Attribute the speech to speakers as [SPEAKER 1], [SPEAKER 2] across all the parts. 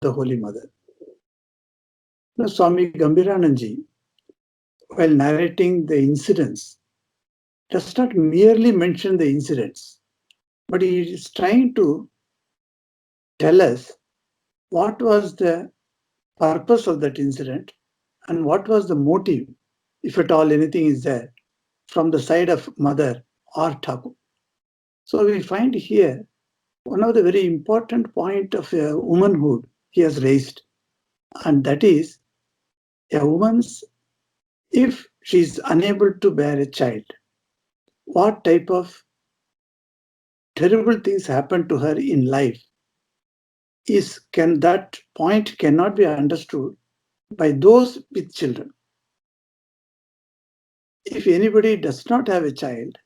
[SPEAKER 1] the Holy Mother. Now, Swami Gambhirananji, while narrating the incidents, does not merely mention the incidents, but he is trying to tell us what was the purpose of that incident and what was the motive, if at all anything is there, from the side of mother or Thakur. So we find here one of the very important point of a womanhood he has raised, and that is a woman's, if she is unable to bear a child, what type of terrible things happen to her in life that point cannot be understood by those with children. If anybody does not have a child,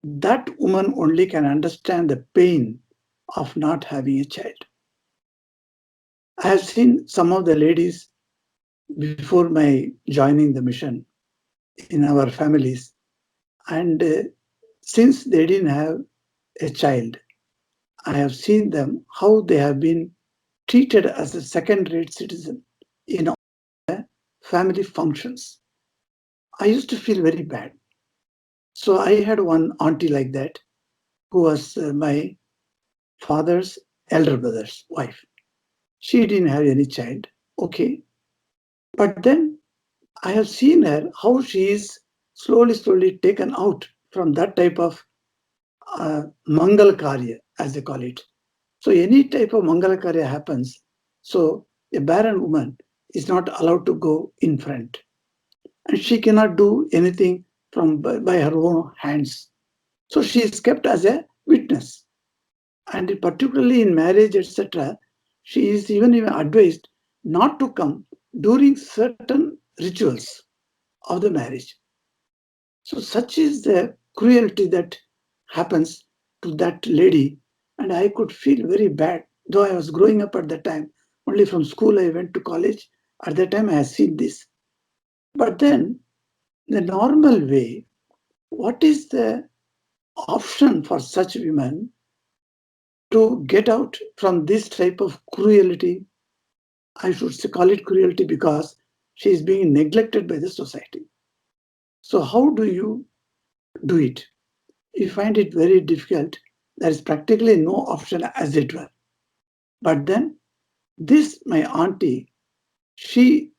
[SPEAKER 1] that woman only can understand the pain of not having a child. I have seen some of the ladies before my joining the mission in our families, and since they didn't have a child, I have seen them how they have been treated as a second-rate citizen in all the family functions. I used to feel very bad. So I had one auntie like that, who was my father's elder brother's wife. She didn't have any child. Okay. But then I have seen her, how she is slowly taken out from that type of Mangal Karya, as they call it. So any type of Mangal Karya happens, so a barren woman is not allowed to go in front. And she cannot do anything by her own hands. So she is kept as a witness. And particularly in marriage, etc., she is even advised not to come during certain rituals of the marriage. So such is the cruelty that happens to that lady, and I could feel very bad. Though I was growing up at that time, only from school I went to college. At that time I had seen this. But then, the normal way, what is the option for such women to get out from this type of cruelty? I should call it cruelty because she is being neglected by the society. So how do you do it? You find it very difficult. There is practically no option, as it were. But then this, my auntie, she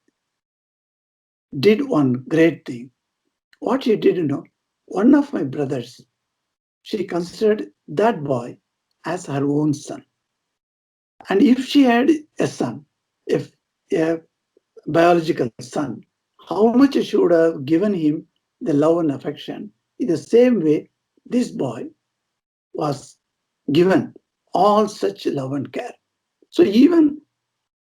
[SPEAKER 1] did one great thing. What she did, one of my brothers, she considered that boy as her own son. And if she had a son, if a biological son, how much she would have given him the love and affection. In the same way, this boy was given all such love and care. So even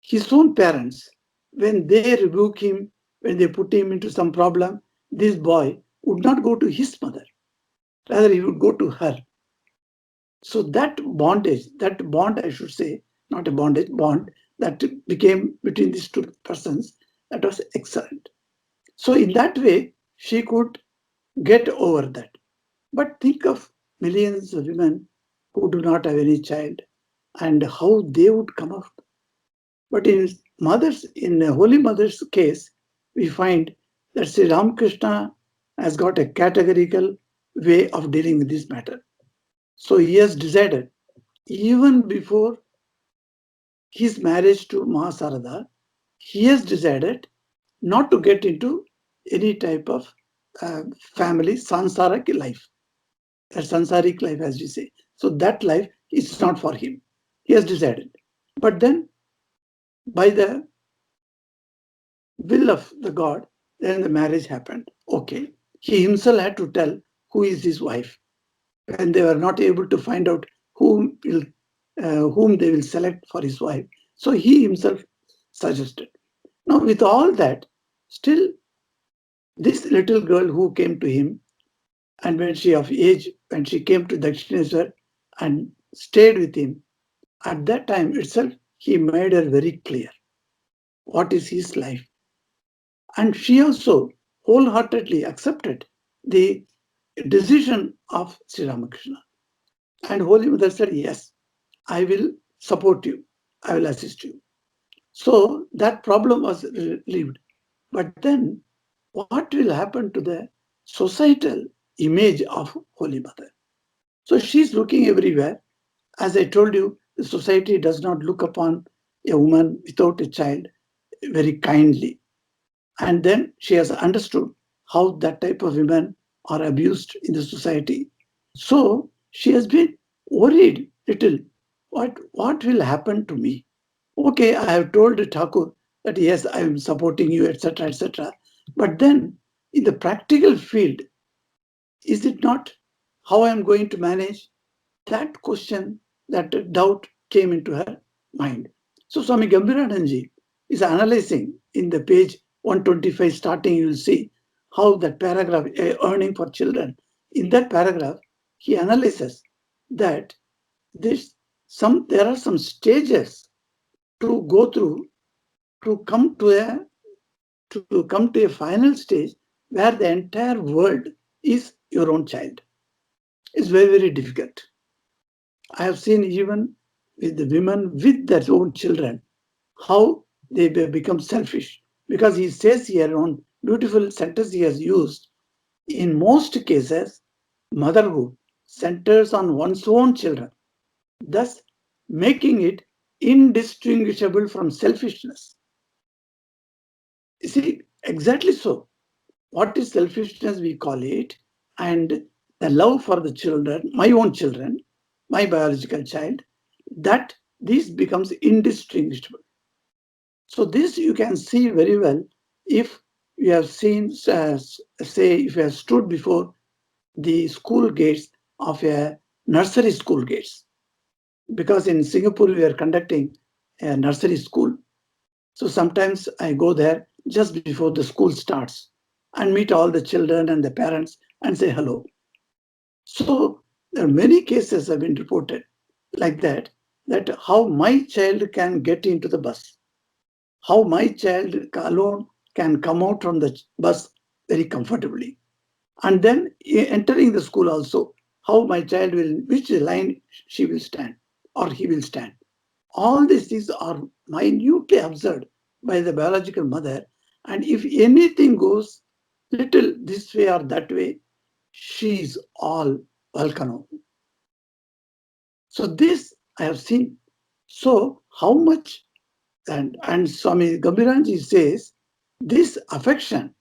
[SPEAKER 1] his own parents, when they rebuke him, when they put him into some problem, this boy would not go to his mother. Rather, he would go to her. So that bondage, that bond, I should say, not a bondage, bond that became between these two persons, that was excellent. So in that way, she could get over that. But think of millions of women who do not have any child and how they would come out. But in the Holy Mother's case, we find that Sri Ramakrishna has got a categorical way of dealing with this matter. So he has decided, even before his marriage to Mahasarada, he has decided not to get into any type of family, sansaric life. A sansaric life, as we say. So that life is not for him. He has decided. But then, by the will of the God, then the marriage happened. Okay. He himself had to tell who is his wife. When they were not able to find out whom they will select for his wife. So he himself suggested. Now, with all that, still, this little girl who came to him, and when she of age, when she came to Dakshineswar and stayed with him, at that time itself, he made her very clear what is his life. And she also wholeheartedly accepted the decision of Sri Ramakrishna. And Holy Mother said, yes, I will support you. I will assist you. So that problem was relieved. But then what will happen to the societal image of Holy Mother? So she's looking everywhere. As I told you, the society does not look upon a woman without a child very kindly. And then she has understood how that type of women are abused in the society. So she has been worried little. What will happen to me? Okay, I have told Thakur that yes, I am supporting you, etc., etc. But then in the practical field, is it not how I am going to manage? That question, that doubt came into her mind. So Swami Gambhirananji is analyzing in the page 125 starting, you will see how that paragraph, earning for children, in that paragraph, he analyzes that there are some stages to go through to come to a final stage where the entire world is your own child. It's very, very difficult. I have seen even with the women with their own children, how they become selfish. Because he says here on beautiful sentence he has used, in most cases, motherhood centers on one's own children, thus making it indistinguishable from selfishness. You see, exactly so. What is selfishness, we call it, and the love for the children, my own children, my biological child, that this becomes indistinguishable. So this you can see very well if you have seen, say, if you have stood before the school gates of a nursery school gates. Because in Singapore we are conducting a nursery school. So sometimes I go there just before the school starts and meet all the children and the parents and say hello. So there are many cases have been reported like that how my child can get into the bus, how my child alone can come out from the bus very comfortably. And then entering the school also, how my child will, which line she will stand or he will stand. All these things are minutely observed by the biological mother. And if anything goes little this way or that way, she is all volcano. So this I have seen. So how much, and Swami Gambhiranji says, this affection,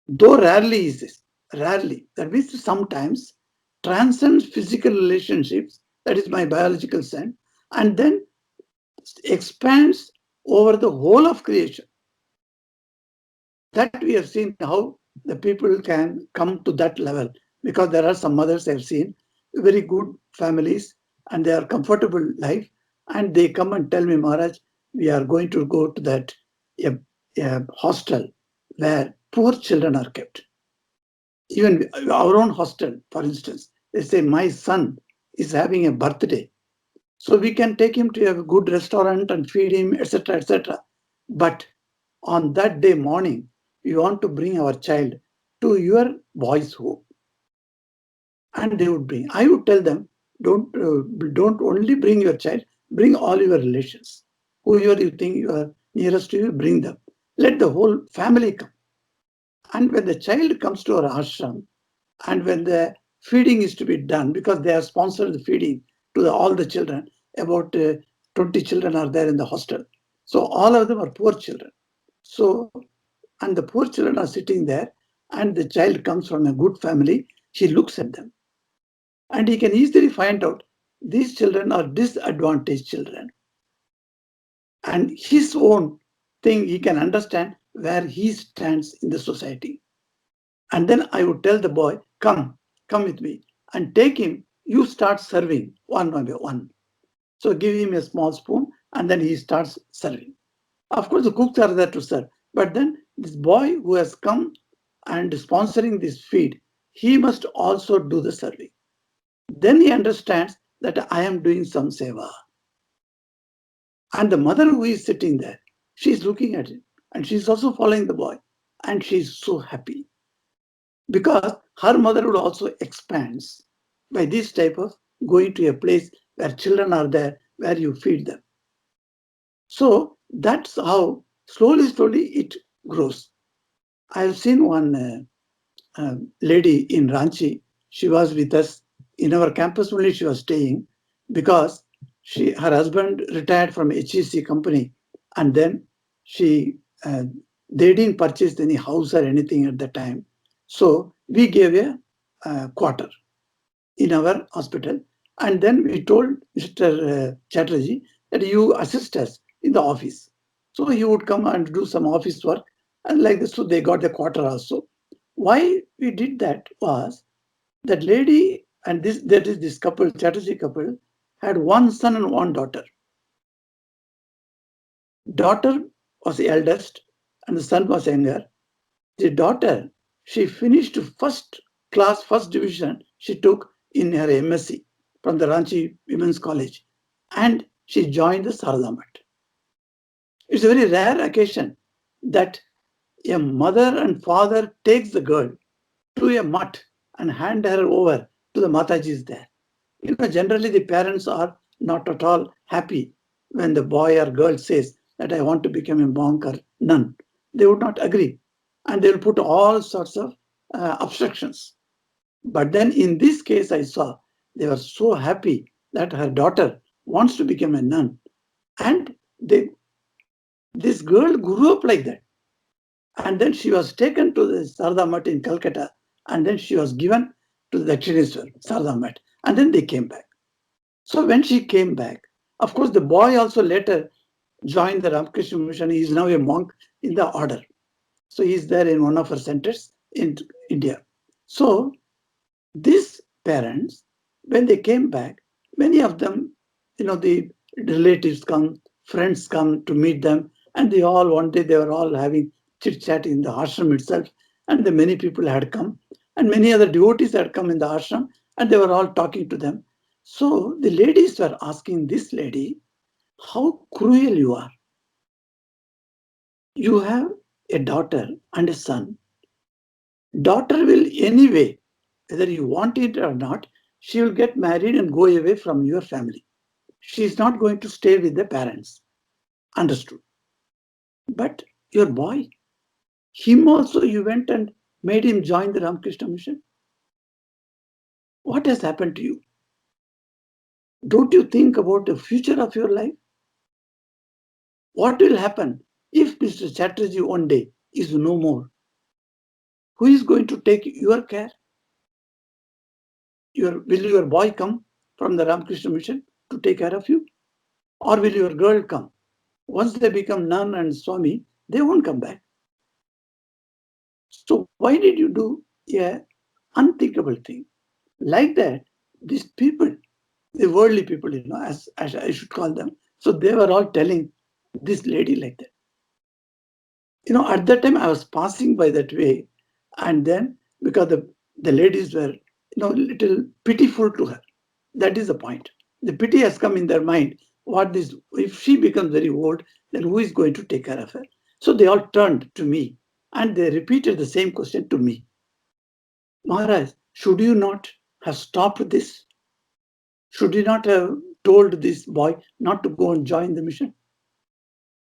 [SPEAKER 1] though rarely is this, rarely, that means sometimes transcends physical relationships, that is my biological son, and then expands over the whole of creation. That we have seen how the people can come to that level, because there are some mothers I have seen, very good families, and they are comfortable life, and they come and tell me, Maharaj, we are going to go to that a hostel where poor children are kept. Even our own hostel, for instance, they say, my son is having a birthday. So we can take him to a good restaurant and feed him, etc., etc. But on that day morning, we want to bring our child to your boys' home. And they would bring. I would tell them, don't only bring your child, bring all your relations. Whoever you think you are nearest to you, bring them. Let the whole family come. And when the child comes to our ashram, and when the feeding is to be done, because they have sponsored the feeding to all the children, about 20 children are there in the hostel. So all of them are poor children. So, and the poor children are sitting there, and the child comes from a good family. He looks at them, and he can easily find out these children are disadvantaged children. And his own thing, he can understand where he stands in the society. And then I would tell the boy, come with me and take him. You start serving one by one. So give him a small spoon and then he starts serving. Of course, the cooks are there to serve. But then this boy who has come and sponsoring this feed, he must also do the serving. Then he understands that I am doing some seva. And the mother who is sitting there, she's looking at it and she's also following the boy. And she's so happy, because her mother would also expands by this type of going to a place where children are there, where you feed them. So That's how slowly it grows. I have seen one lady in Ranchi. She was with us in our campus only. She was staying because her husband retired from HEC company, and then she uh, they didn't purchase any house or anything at the time. So we gave a quarter in our hospital, and then we told Mr. Chatterjee that you assist us in the office. So he would come and do some office work, and like this, so they got the quarter also. Why we did that was that lady and this couple, Chatterjee couple, had one son and one daughter. Daughter was the eldest, and the son was younger. The daughter, she finished first class, first division, she took in her MSc from the Ranchi Women's College, and she joined the Sarada Math. It's a very rare occasion that a mother and father takes the girl to a mutt and hand her over to the Matajis there. Generally the parents are not at all happy when the boy or girl says that I want to become a monk or nun. They would not agree, and they will put all sorts of obstructions. But then in this case, I saw they were so happy that her daughter wants to become a nun, and this girl grew up like that. And then she was taken to the Sarada Math in Calcutta, and then she was given to the Dakshineswar Sarada Math, and then they came back. So when she came back, of course, the boy also later joined the Ramakrishna mission. He is now a monk in the order. So he is there in one of our centers in India. So these parents, when they came back, many of them, the relatives come, friends come to meet them, and they all one day they were all having chit chat in the ashram itself, and the many people had come, and many other devotees had come in the ashram, and they were all talking to them. So the ladies were asking this lady, how cruel you are. You have a daughter and a son. Daughter will anyway, whether you want it or not, she will get married and go away from your family. She is not going to stay with the parents. Understood. But your boy, him also you went and made him join the Ramakrishna mission. What has happened to you? Don't you think about the future of your life? What will happen if Mr. Chatterjee one day is no more? Who is going to take your care? Will your boy come from the Ramakrishna mission to take care of you? Or will your girl come? Once they become nun and Swami, they won't come back. So why did you do a unthinkable thing? Like that, these people, the worldly people, as I should call them, so they were all telling this lady like that. At that time I was passing by that way, and then because the ladies were, little pitiful to her. That is the point. The pity has come in their mind. If she becomes very old, then who is going to take care of her? So they all turned to me and they repeated the same question to me. Maharaj, should you not have stopped this? Should you not have told this boy not to go and join the mission?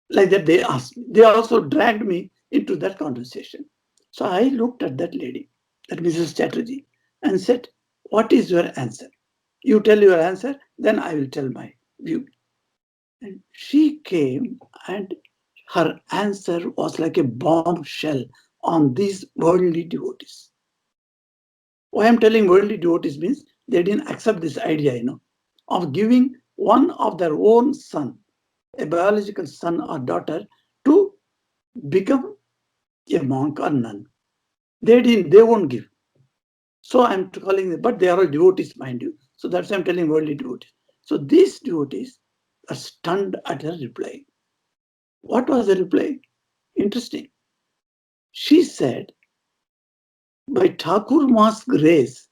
[SPEAKER 1] Like that, they asked me. They also dragged me into that conversation. So I looked at that lady, that Mrs. Chatterjee, and said, what is your answer? You tell your answer, then I will tell my view. And she came, and her answer was like a bombshell on these worldly devotees. Why I'm telling worldly devotees means they didn't accept this idea, of giving one of their own son, a biological son or daughter, to become a monk or nun. They won't give. So I'm calling them, but they are all devotees, mind you. So that's why I'm telling worldly devotees. So these devotees are stunned at her reply. What was the reply? Interesting. She said, by Thakur Ma's grace,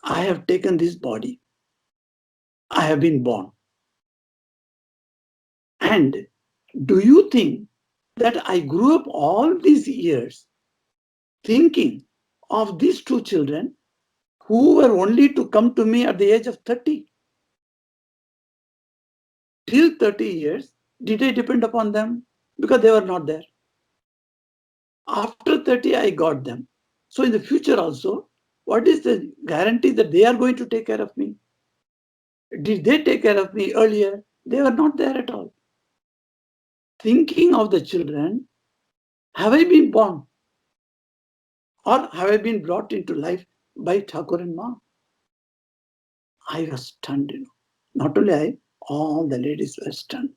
[SPEAKER 1] I have taken this body. I have been born. And do you think that I grew up all these years thinking of these two children who were only to come to me at the age of 30? Till 30 years, Did I depend upon them? Because they were not there. After 30, I got them. So in the future also, what is the guarantee that they are going to take care of me? Did they take care of me earlier? They were not there at all. Thinking of the children, have I been born? Or have I been brought into life by Thakur and Ma? I was stunned, Not only I, all the ladies were stunned.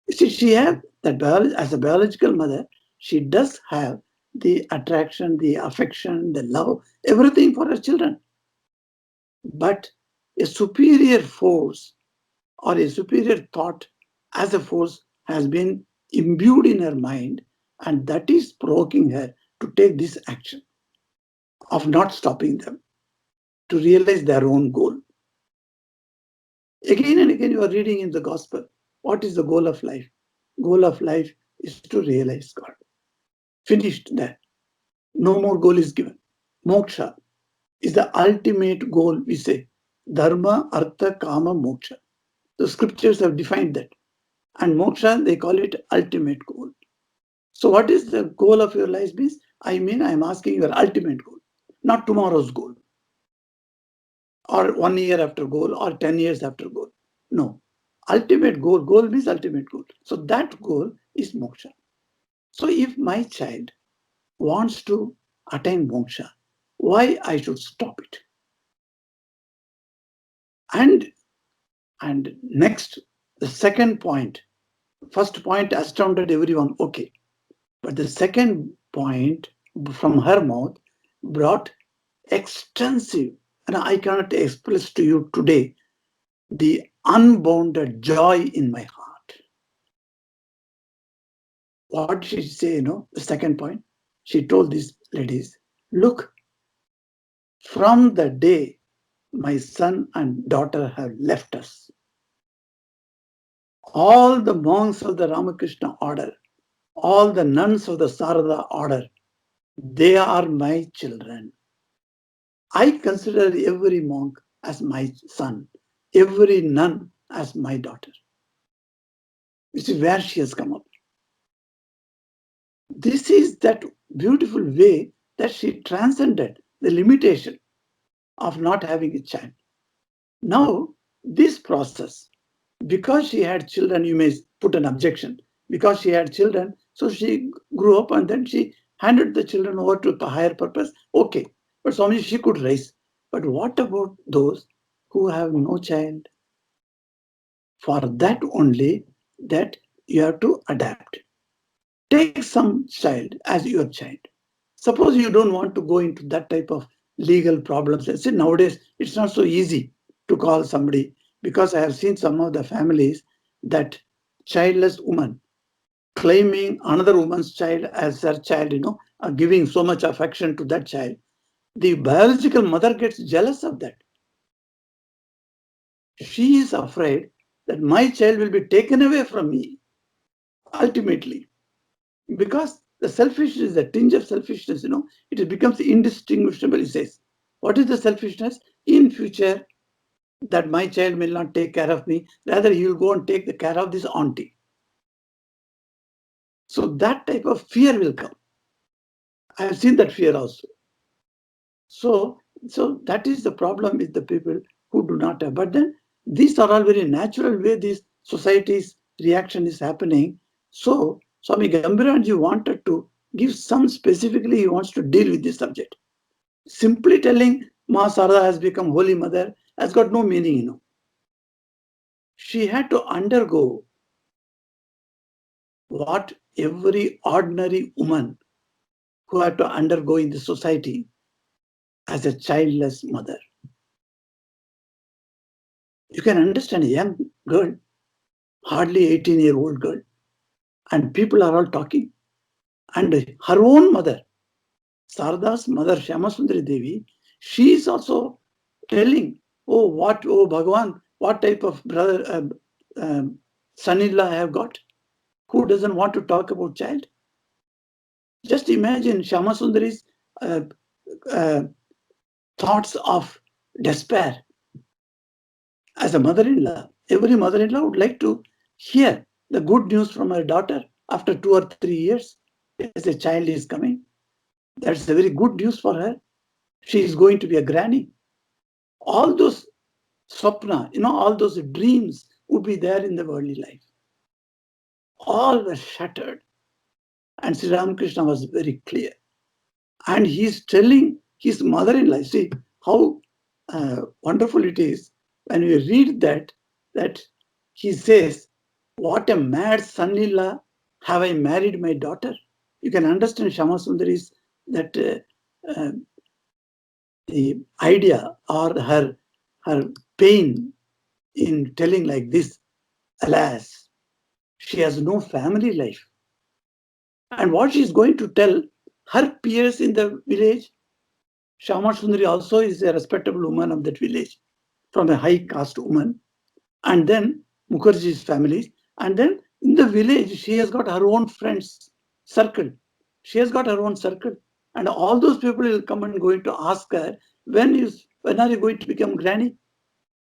[SPEAKER 1] You see, she had that as a biological mother, she does have the attraction, the affection, the love, everything for her children. But a superior force or a superior thought as a force has been imbued in her mind, and that is provoking her to take this action of not stopping them, to realize their own goal. Again and again, you are reading in the gospel, what is the goal of life? Goal of life is to realize God. Finished there. No more goal is given. Moksha is the ultimate goal, we say. Dharma, Artha, Kama, Moksha. The scriptures have defined that. And moksha, they call it ultimate goal. So what is the goal of your life means? I'm asking your ultimate goal, not tomorrow's goal, or 1 year after goal, or 10 years after goal. No. Ultimate goal, goal means ultimate goal. So that goal is moksha. So if my child wants to attain moksha, why I should stop it? And next, the second point. First point astounded everyone, okay. But the second point from her mouth brought extensive, and I cannot express to you today the unbounded joy in my heart. What did she say, the second point? She told these ladies, look, from the day my son and daughter have left us, all the monks of the Ramakrishna order, all the nuns of the Sarada order, they are my children. I consider every monk as my son, every nun as my daughter. You see where she has come up. This is that beautiful way that she transcended the limitation of not having a child. Now, this process, because she had children, you may put an objection, because she had children, so she grew up and then she handed the children over to a higher purpose. Okay, but Swami, she could raise. But what about those who have no child? For that only, that you have to adapt. Take some child as your child. Suppose you don't want to go into that type of legal problems. See, nowadays, it's not so easy to call somebody, because I have seen some of the families that childless woman claiming another woman's child as their child, giving so much affection to that child. The biological mother gets jealous of that. She is afraid that my child will be taken away from me ultimately, because the selfishness, the tinge of selfishness, it becomes indistinguishable. He says, what is the selfishness? In future, that my child will not take care of me, rather he will go and take the care of this auntie. So that type of fear will come. I have seen that fear also. So that is the problem with the people who do not have. But then these are all very natural way this society's reaction is happening. So Swami Gambhiranji wanted to give some specifically, he wants to deal with this subject. Simply telling Ma Sarada has become Holy Mother has got no meaning, She had to undergo what every ordinary woman who had to undergo in the society as a childless mother. You can understand a young girl, hardly 18-year-old girl, and people are all talking. And her own mother, Sarada's mother, Shyamasundari Devi, she is also telling, oh Bhagavan, what type of brother, son-in-law I have got? Who doesn't want to talk about child? Just imagine Shyamasundari's thoughts of despair as a mother-in-law. Every mother-in-law would like to hear the good news from her daughter after 2 or 3 years. Yes, a child is coming. That's a very good news for her. She is going to be a granny. All those swapna, all those dreams would be there in the worldly life. All were shattered. And Sri Ramakrishna was very clear. And he's telling his mother-in-law, see how wonderful it is when we read that he says, what a mad son-in-law have I married my daughter. You can understand Shama Sundari's that the idea or her pain in telling like this. Alas, she has no family life. And what she is going to tell her peers in the village, Shama Sundari also is a respectable woman of that village, from a high caste woman. And then Mukherjee's family. And then in the village, she has got her own friends circle. She has got her own circle. And all those people will come and going to ask her, when are you going to become granny?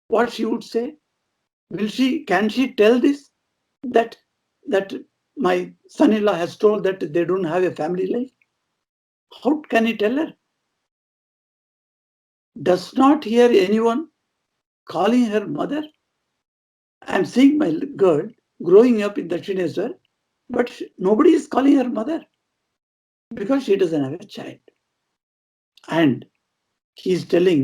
[SPEAKER 1] What she would say? Can she tell this? That my son-in-law has told that they don't have a family life? How can he tell her? Does not hear anyone calling her mother. I'm seeing my girl growing up in Dakshineswar, but nobody is calling her mother because she doesn't have a child. And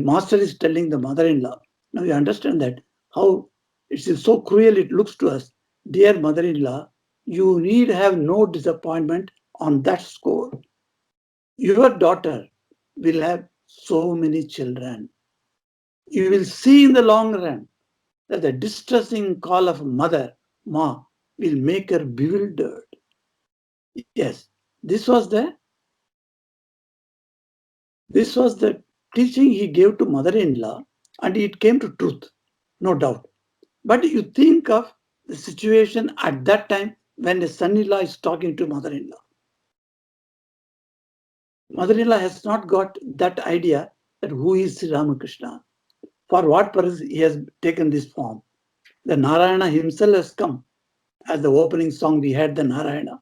[SPEAKER 1] Master is telling the mother-in-law. Now you understand that how it is so cruel it looks to us. Dear mother-in-law, you need have no disappointment on that score. Your daughter will have so many children. You will see in the long run that the distressing call of mother, Ma, will make her bewildered. Yes, this was the teaching he gave to mother-in-law, and it came to truth, no doubt. But you think of the situation at that time when the son-in-law is talking to mother-in-law. Mother-in-law has not got that idea that who is Sri Ramakrishna, for what purpose he has taken this form. The Narayana himself has come. As the opening song, we had the Narayana.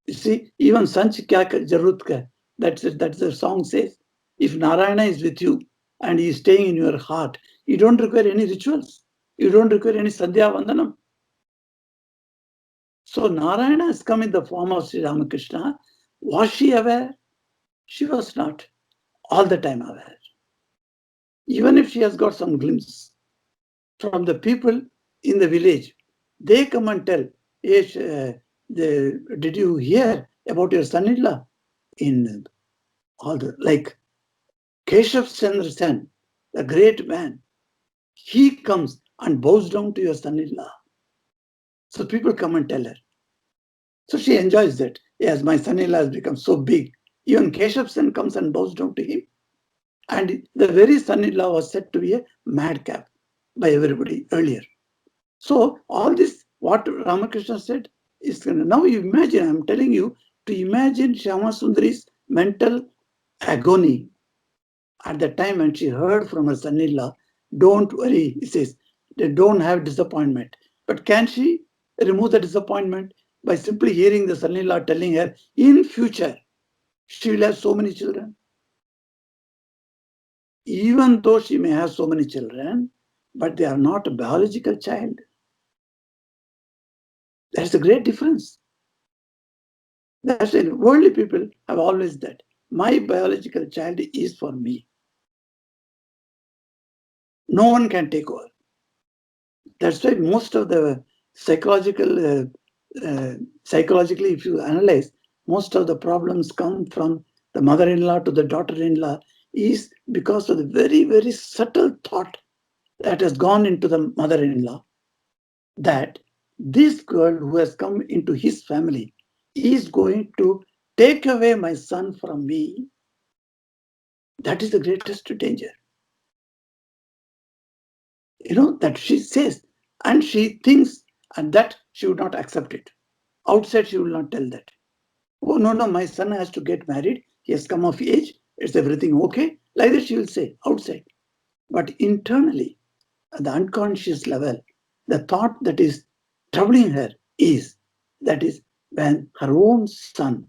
[SPEAKER 1] You see, even Sanch Kya Jarut Ka, that's the song says. If Narayana is with you and he is staying in your heart, you don't require any rituals. You don't require any Sandhya Vandanam. So Narayana has come in the form of Sri Ramakrishna. Was she aware? She was not all the time aware. Even if she has got some glimpse from the people in the village, they come and tell, did you hear about your son-in-law? In all the, like Keshav Chandra Sen, the great man, he comes and bows down to your son-in-law. So people come and tell her. So she enjoys that. Yes, my son-in-law has become so big. Even Keshav Sen comes and bows down to him. And the very son-in-law was said to be a madcap by everybody earlier. So all this, what Ramakrishna said, is now you imagine, I'm telling you, to imagine Shama Sundari's mental agony at the time when she heard from her son-in-law, don't worry, he says, they don't have disappointment. But can she remove the disappointment by simply hearing the son-in-law telling her, in future, she will have so many children? Even though she may have so many children, but they are not a biological child. That's a great difference. That's it. Worldly people have always that. My biological child is for me. No one can take over. That's why most of the psychologically, if you analyze, most of the problems come from the mother-in-law to the daughter-in-law is because of the very, very subtle thought that has gone into the mother-in-law that this girl who has come into his family is going to take away my son from me. That is the greatest danger. That she says, and she thinks, and that she would not accept it. Outside, she will not tell that. Oh, no, my son has to get married. He has come of age. Is everything okay? Like that she will say outside. But internally, at the unconscious level, the thought that is troubling her is that is when her own son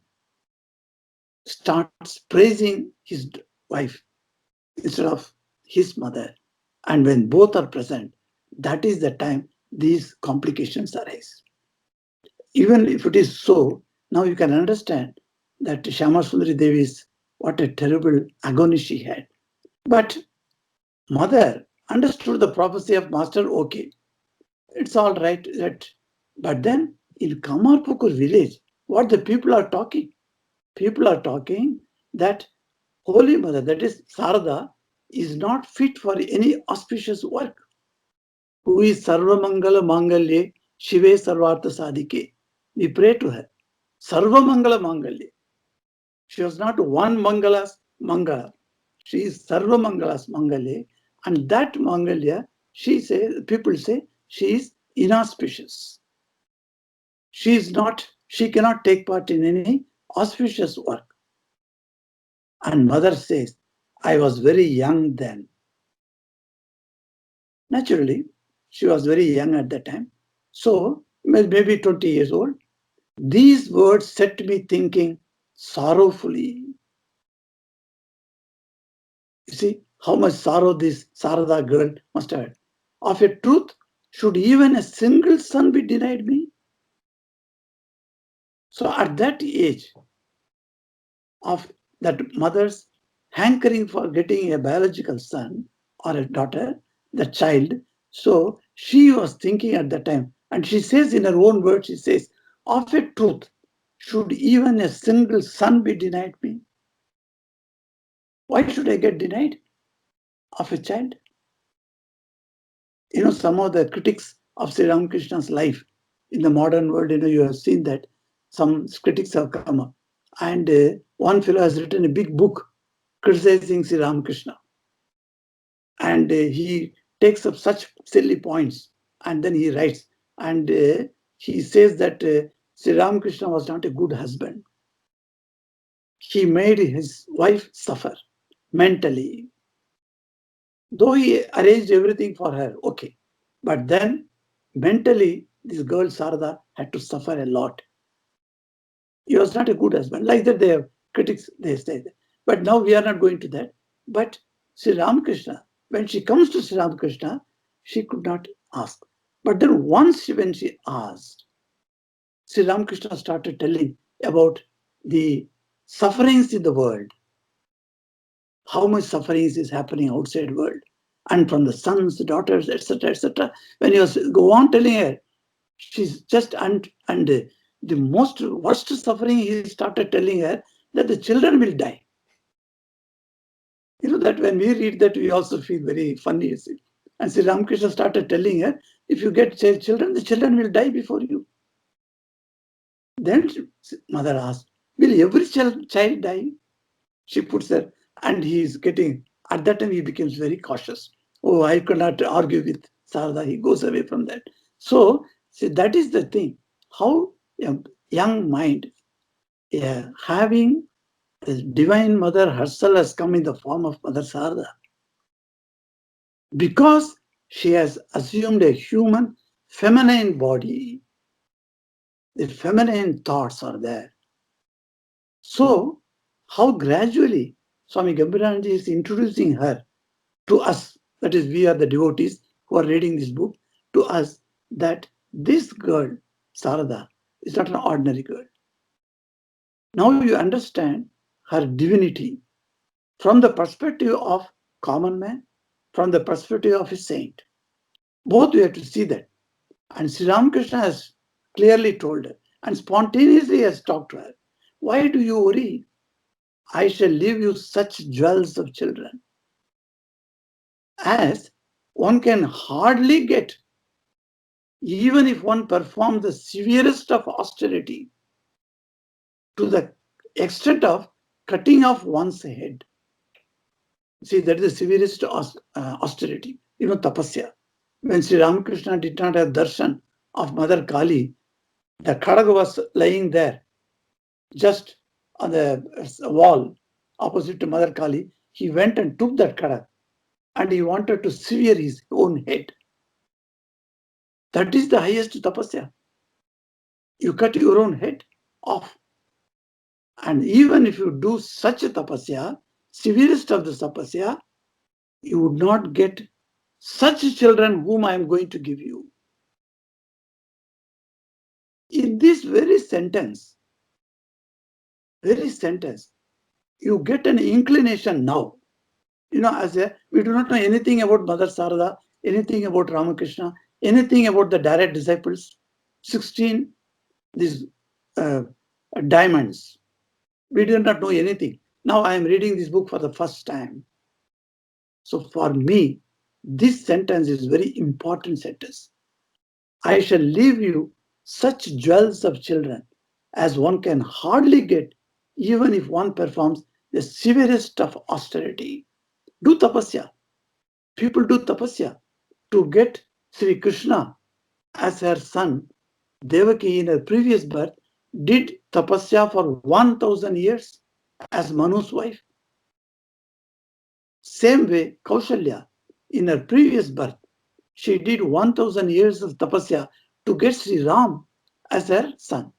[SPEAKER 1] starts praising his wife instead of his mother, and when both are present, that is the time these complications arise. Even if it is so, now you can understand that Shyama Sundari Devi's, what a terrible agony she had. But mother understood the prophecy of master, okay, it's all right. But then in Kamarpukur village, what the people are talking? People are talking that Holy Mother, that is Sarada, is not fit for any auspicious work. Who is Sarvamangala Mangalye, Shive Sarvartha Sadike. We pray to her. Sarvamangala Mangalye. She was not one Mangalas Mangala. She is Sarvamangalas Mangalye. And that Mangalya, people say, she is inauspicious. She cannot take part in any auspicious work. And mother says, I was very young then. Naturally, she was very young at that time. So, maybe 20 years old. These words set me thinking sorrowfully. You see how much sorrow this Sarada girl must have had. Of a truth, should even a single son be denied me? So at that age of that mother's hankering for getting a biological son or a daughter, the child, so she was thinking at that time, and she says in her own words, she says, of a truth, should even a single son be denied me? Why should I get denied of a child? Some of the critics of Sri Ramakrishna's life in the modern world, you have seen that some critics have come up. And one fellow has written a big book criticizing Sri Ramakrishna. And he takes up such silly points, and then he writes, and he says that Sri Ramakrishna was not a good husband. He made his wife suffer mentally. Though he arranged everything for her, okay. But then mentally, this girl Sarada had to suffer a lot. He was not a good husband. Like that, they have critics, they say that. But now we are not going to that. But Sri Ramakrishna, when she comes to Sri Ramakrishna, she could not ask. But then once when she asked, Sri Ramakrishna started telling about the sufferings in the world, how much sufferings is happening outside world, and from the sons, the daughters, etc., etc. When he was go on telling her, she's just and the most worst suffering, he started telling her that the children will die. That when we read that, we also feel very funny, you see. And Sri Ramakrishna started telling her, if you get children, the children will die before you. Then mother asked, will every child die? She puts her, and he is getting, at that time he becomes very cautious. Oh, I cannot argue with Sarada. He goes away from that. So, see, that is the thing. How a young mind, having the Divine Mother herself has come in the form of Mother Sarada. Because she has assumed a human feminine body, the feminine thoughts are there. So, how gradually Swami Gambhiranji is introducing her to us, that is, we are the devotees who are reading this book, to us, that this girl, Sarada, is not an ordinary girl. Now you understand her divinity from the perspective of common man, from the perspective of a saint. Both we have to see that. And Sri Ramakrishna has clearly told her and spontaneously has talked to her. Why do you worry? I shall leave you such jewels of children as one can hardly get, even if one performs the severest of austerity to the extent of cutting off one's head. See, that is the severest austerity, tapasya. When Sri Ramakrishna did not have darshan of Mother Kali, the khadaga was lying there, just on the wall opposite to Mother Kali. He went and took that khadaga, and he wanted to sever his own head. That is the highest tapasya. You cut your own head off. And even if you do such a tapasya, severest of the tapasya, you would not get such children whom I am going to give you. In this very sentence, you get an inclination now. We do not know anything about Mother Sarada, anything about Ramakrishna, anything about the direct disciples. 16, these diamonds. We do not know anything. Now I am reading this book for the first time. So for me, this sentence is very important sentence. I shall leave you such jewels of children as one can hardly get, even if one performs the severest of austerity. Do tapasya. People do tapasya to get Sri Krishna as her son. Devaki in her previous birth did tapasya for 1000 years as Manu's wife. Same way, Kaushalya in her previous birth, she did 1000 years of tapasya to get Sri Ram as her son.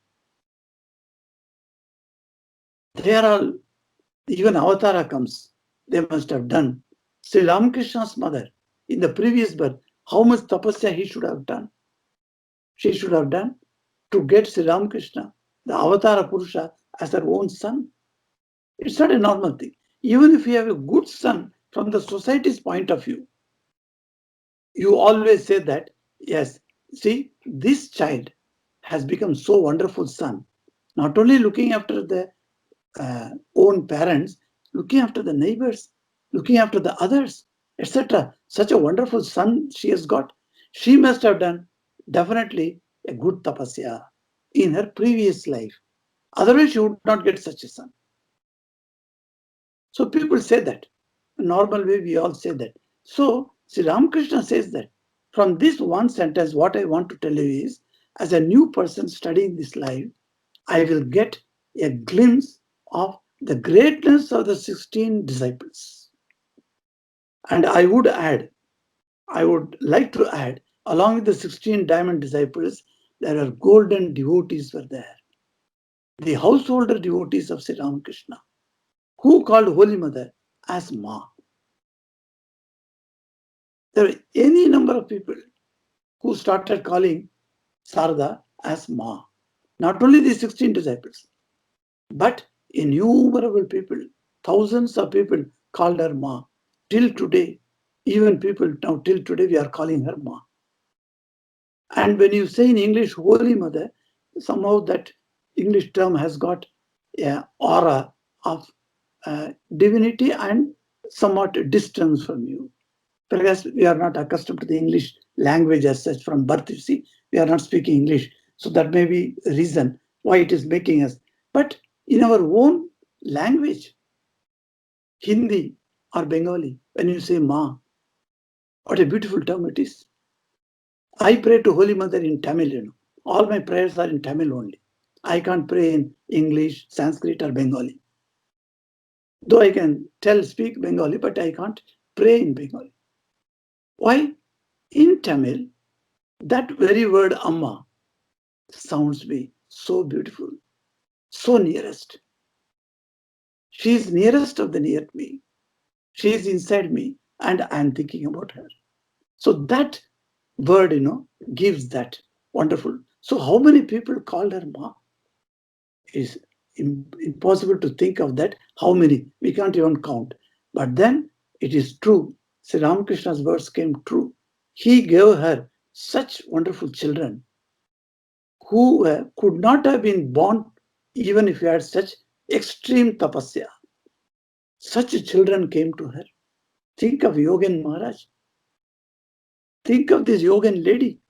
[SPEAKER 1] They are all, even Avatara comes, they must have done. Sri Ramakrishna's mother in the previous birth, how much tapasya he should have done? She should have done to get Sri Ramakrishna, the Avatara Purusha, as her own son. It's not a normal thing. Even if you have a good son from the society's point of view, you always say that, yes, see, this child has become so wonderful son, not only looking after the own parents, looking after the neighbors, looking after the others, etc. Such a wonderful son she has got. She must have done definitely a good tapasya in her previous life. Otherwise, she would not get such a son. So people say that. Normal way, we all say that. So Sri Ramakrishna says that from this one sentence, what I want to tell you is, as a new person studying this life, I will get a glimpse of the greatness of the 16 disciples. And I would like to add, along with the 16 diamond disciples, there are golden devotees were there. The householder devotees of Sri Ramakrishna, who called Holy Mother as Ma. There are any number of people who started calling Sarada as Ma. Not only the 16 disciples, but innumerable people, thousands of people called her Ma. Till today, even people now, till today, we are calling her Ma. And when you say in English, Holy Mother, somehow that English term has got an aura of divinity and somewhat distance from you. Perhaps we are not accustomed to the English language as such from birth, you see. We are not speaking English. So that may be a reason why it is making us. But in our own language, Hindi or Bengali, when you say Ma, what a beautiful term it is. I pray to Holy Mother in Tamil, All my prayers are in Tamil only. I can't pray in English, Sanskrit, or Bengali. Though I can speak Bengali, but I can't pray in Bengali. Why? In Tamil, that very word Amma sounds me so beautiful, so nearest. She is nearest of the near me. She is inside me, and I am thinking about her. So that word, gives that wonderful. So how many people called her Ma? Is impossible to think of that. How many? We can't even count. But then it is true. Sri Ramakrishna's words came true. He gave her such wonderful children who could not have been born even if he had such extreme tapasya. Such children came to her. Think of Yogin Maharaj. Think of this Yogin lady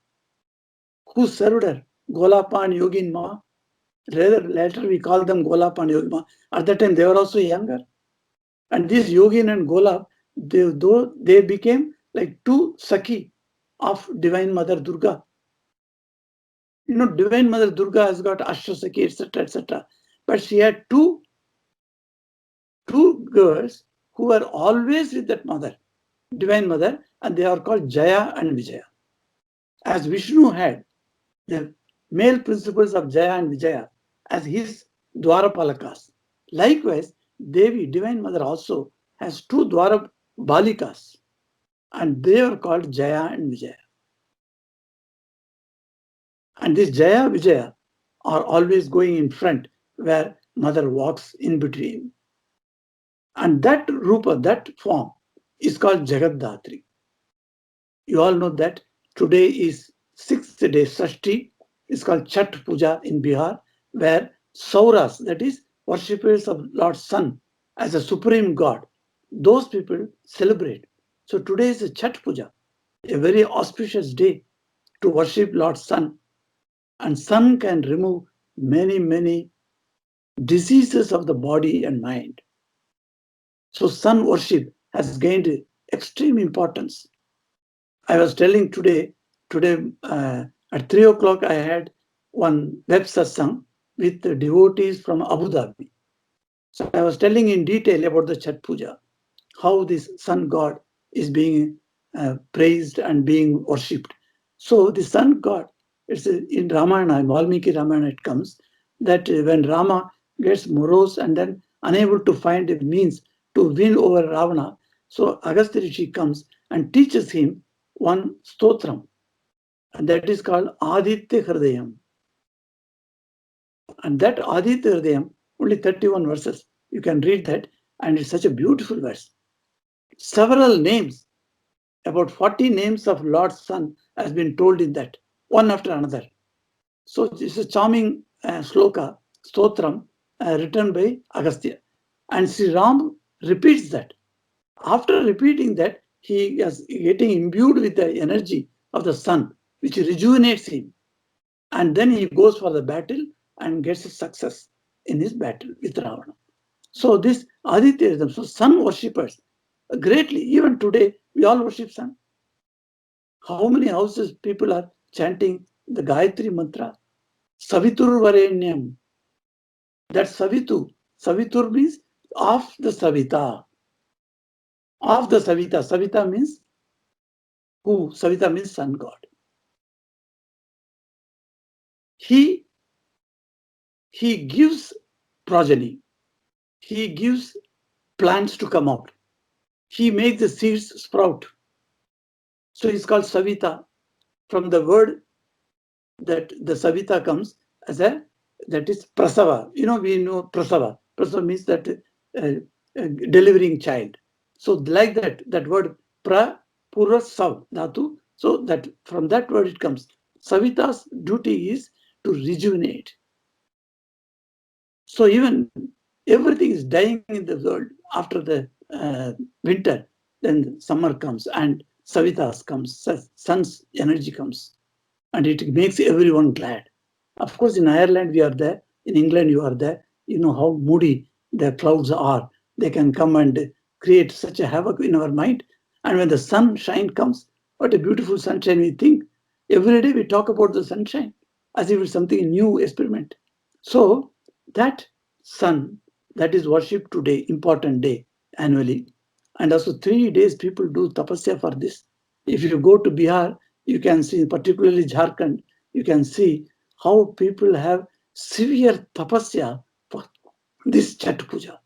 [SPEAKER 1] who served her, Golapan Yogin Ma. Later we call them Golapan Yogin Ma. At that time they were also younger. And this Yogin and Golap, they became like two Sakhi of Divine Mother Durga. Divine Mother Durga has got Ashtasaki, etc., etc. But she had two girls who were always with that mother, Divine Mother, and they are called Jaya and Vijaya. As Vishnu had the male principles of Jaya and Vijaya as his Dwarapalakas. Likewise, Devi, Divine Mother, also has two Dwara Balikas, and they are called Jaya and Vijaya. And this Jaya Vijaya are always going in front, where Mother walks in between. And that Rupa, that form, is called Jagaddatri. You all know that today is 6th day, Sashti, is called Chhat Puja in Bihar, where Sauras, that is, worshippers of Lord Sun as a supreme god, those people celebrate. So today is a Chhat Puja, a very auspicious day to worship Lord Sun. And Sun can remove many, many diseases of the body and mind. So Sun worship has gained extreme importance. I was telling today at 3 o'clock, I had one web satsang with the devotees from Abu Dhabi. So I was telling in detail about the Chhat Puja, how this sun god is being praised and being worshipped. So the sun god, it's in Ramayana, in Valmiki Ramayana, it comes that when Rama gets morose and then unable to find a means to win over Ravana, so Agastya Rishi comes and teaches him one stotram, and that is called Aditya Hridayam. And that Aditya Hridayam, only 31 verses, you can read that, and it's such a beautiful verse. Several names, about 40 names of Lord's Son has been told in that, one after another. So it's a charming sloka, stotram, written by Agastya. And Sri Ram repeats that. After repeating that, he is getting imbued with the energy of the sun, which rejuvenates him. And then he goes for the battle and gets a success in his battle with Ravana. So this Aditya, so sun worshippers, greatly, even today, we all worship sun. How many houses people are chanting the Gayatri mantra? Savitur Varenyam. That Savitu. Savitur means of the Savita. Of the Savita. Savita means who? Savita means sun god. He gives progeny. He gives plants to come out. He makes the seeds sprout. So he's called Savita from the word that the Savita comes as a, that is prasava. We know prasava. Prasava means that delivering child. So like that word pra, pura, sav, dhatu. So that from that word it comes. Savita's duty is to rejuvenate. So even everything is dying in the world after the winter, then summer comes and Savitas comes, sun's energy comes, and it makes everyone glad. Of course, in Ireland we are there, in England you are there. You know how moody the clouds are. They can come and create such a havoc in our mind. And when the sunshine comes, what a beautiful sunshine we think. Every day we talk about the sunshine as if it's something new experiment. So that sun that is worshipped today, important day annually, and also 3 days people do tapasya for this. If you go to Bihar, you can see, particularly Jharkhand, you can see how people have severe tapasya for this Chhat Puja.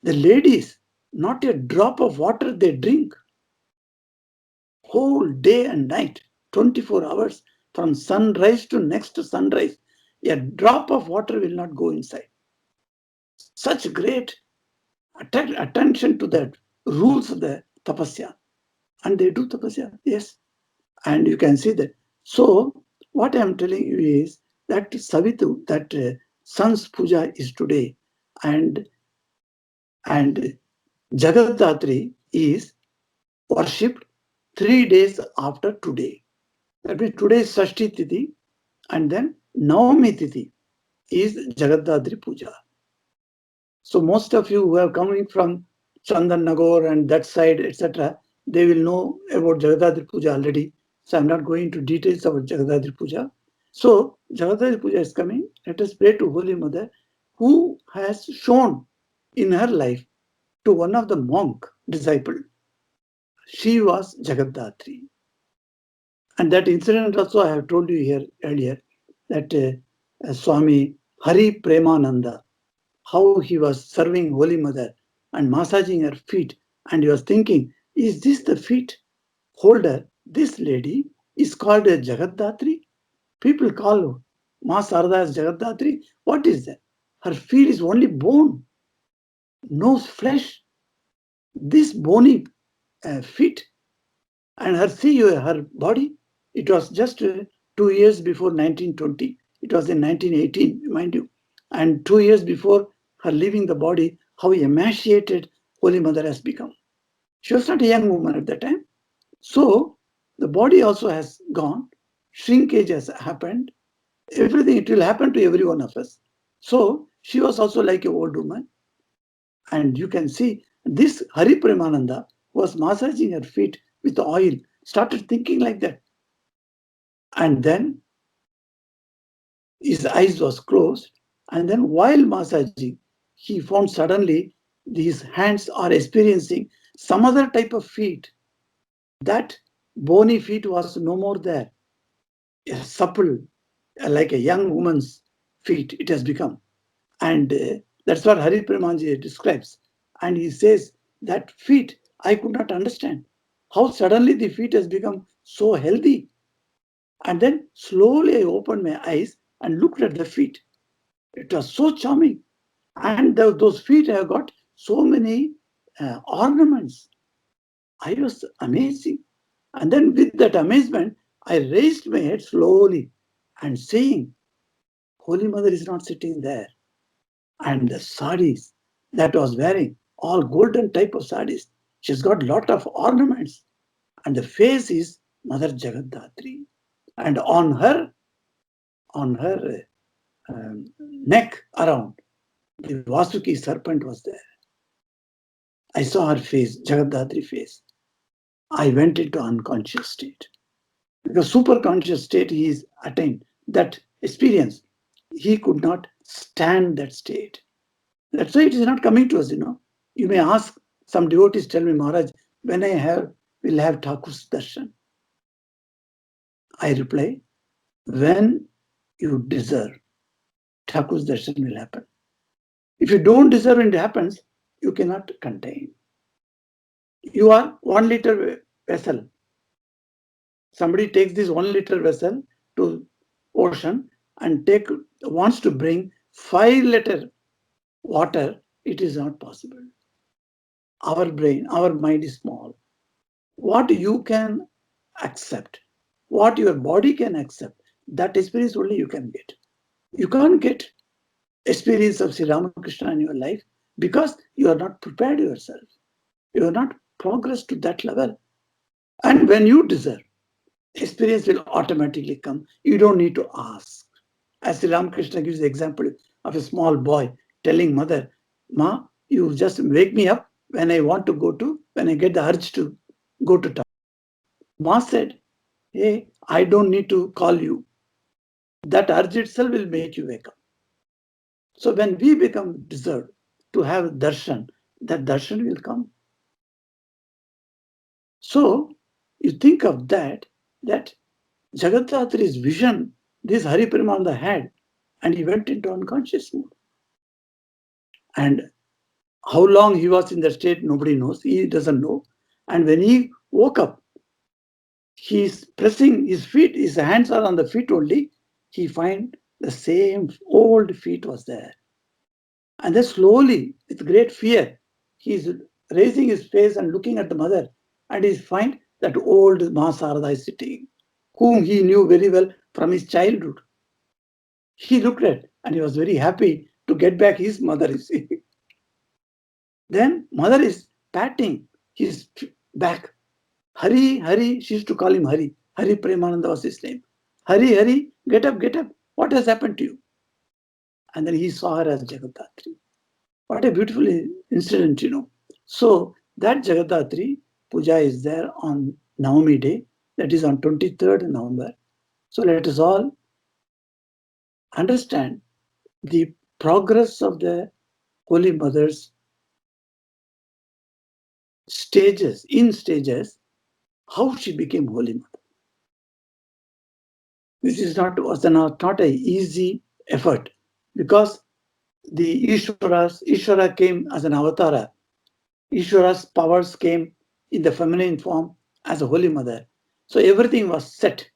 [SPEAKER 1] The ladies, not a drop of water they drink. Whole day and night, 24 hours, from sunrise to next sunrise. A drop of water will not go inside. Such great attention to the rules of the tapasya. And they do tapasya, yes. And you can see that. So what I am telling you is that Savitu, that sun's puja is today, and Jagaddatri is worshipped 3 days after today. That means today is Sashti Tithi, and then Navami Tithi is Jagaddatri Puja. So most of you who are coming from Chandan Nagor and that side, etc., they will know about Jagaddatri Puja already. So I'm not going into details about Jagaddatri Puja. So Jagaddatri Puja is coming. Let us pray to Holy Mother, who has shown in her life to one of the monk disciple. She was Jagaddatri. And that incident also I have told you here earlier, that Swami Hari Premananda, how he was serving Holy Mother and massaging her feet, and he was thinking, is this the feet holder? This lady is called a Jagaddatri. People call Ma Sarada as Jagaddatri. What is that? Her feet is only bone, no flesh. This bony feet, and her body, it was just 2 years before 1920. It was in 1918, mind you. And 2 years before her leaving the body, how emaciated Holy Mother has become. She was not a young woman at that time. So the body also has gone, shrinkage has happened, everything, it will happen to every one of us. So she was also like an old woman. And you can see this Hari Premananda was massaging her feet with oil, started thinking like that. And then his eyes was closed. And then while massaging, he found suddenly these hands are experiencing some other type of feet. That bony feet was no more there. Supple, like a young woman's feet, it has become. And that's what Hari Premanji describes. And he says that feet, I could not understand how suddenly the feet has become so healthy. And then slowly I opened my eyes and looked at the feet. It was so charming. And those feet have got so many ornaments. I was amazing. And then with that amazement, I raised my head slowly and saying, Holy Mother is not sitting there. And the sarees that was wearing, all golden type of sarees. She's got lot of ornaments. And the face is Mother Jagaddatri. And on her neck around, the Vasuki serpent was there. I saw her face, Jagaddatri face. I went into unconscious state. Because super conscious state he is attained, that experience. He could not stand that state. That's why it is not coming to us, you know. You may ask, some devotees tell me, Maharaj, when will have Thakur's darshan? I reply, when you deserve, Thakur's darshan will happen. If you don't deserve and it happens, you cannot contain. You are 1 liter vessel. Somebody takes this 1 liter vessel to ocean and wants to bring 5 liter water. It is not possible. Our brain, our mind is small. What you can accept, what your body can accept, that experience only you can get. You can't get experience of Sri Ramakrishna in your life because you are not prepared yourself. You are not progressed to that level. And when you deserve, experience will automatically come. You don't need to ask. As Sri Ramakrishna gives the example of a small boy telling mother, Ma, you just wake me up when when I get the urge to go to town. Ma said, hey, I don't need to call you. That urge itself will make you wake up. So when we become deserved to have darshan, that darshan will come. So you think of that Jagaddatri's vision, this Hari Premananda had, and he went into unconscious mode. And how long he was in that state, nobody knows. He doesn't know. And when he woke up, he's pressing his feet, his hands are on the feet only. He find the same old feet was there. And then slowly, with great fear, he's raising his face and looking at the mother, and he find that old Ma Sarada is sitting, whom he knew very well from his childhood. He looked at and he was very happy to get back his mother, you see. Then mother is patting his back. Hari, Hari, she used to call him Hari. Hari Premananda was his name. Hari, Hari, get up, get up. What has happened to you? And then he saw her as Jagaddatri. What a beautiful incident, you know. So that Jagaddatri puja is there on Navami day, that is on 23rd November. So let us all understand the progress of the Holy Mother's stages, how she became Holy Mother. This is not a easy effort, because the Ishvara came as an avatara. Ishvara's powers came in the feminine form as a Holy Mother. So everything was set.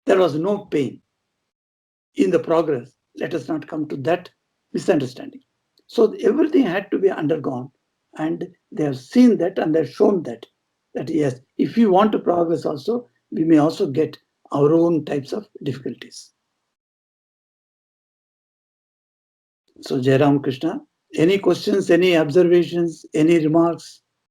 [SPEAKER 1] There was no pain in the progress. Let us not come to that misunderstanding. So everything had to be undergone, and they have seen that and they have shown that yes, if we want to progress also, we may also get our own types of difficulties. So Jai Ram Krishna, any questions, any observations, any remarks?